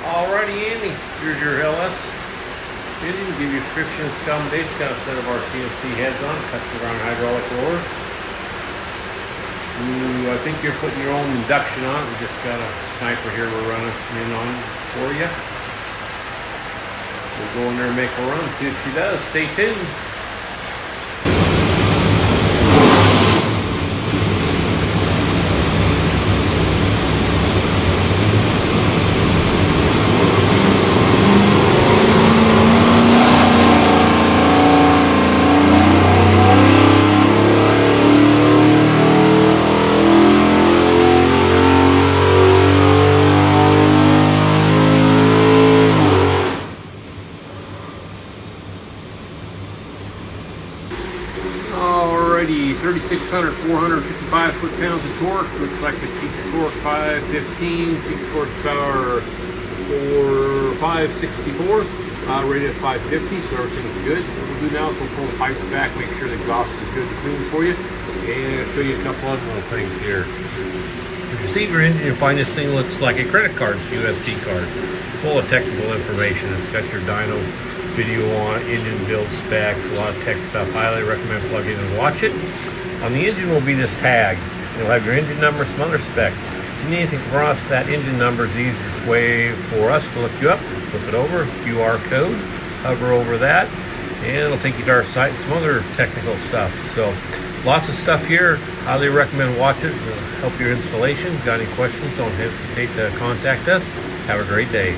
Alrighty, Andy, here's your LS engine. Give you friction accommodation. Got a set of our CNC heads on, custom around hydraulic roller. I think you're putting your own induction on. We just got a sniper here we're running in on for you. We'll go in there and make a run, see what she does. Stay tuned. Alrighty, 3,600, 455 foot-pounds of torque. Looks like the peak torque 515, peak horsepower 564, rated at 550, so everything's good. What we'll do now is we'll pull the pipes back, make sure the exhaust is good and clean for you, and I'll show you a couple other little things here. If you see your engine, you'll find this thing looks like a credit card, USB card, full of technical information. It's got your dyno video on, engine build specs, a lot of tech stuff. Highly recommend plugging in and watch it. On the engine will be this tag. It'll have your engine number, some other specs. If you need anything from us, that engine number is the easiest way for us to look you up. Flip it over, QR code, hover over that, and it'll take you to our site and some other technical stuff. So lots of stuff here. Highly recommend watch it. It'll help your installation. Got any questions, don't hesitate to contact us. Have a great day.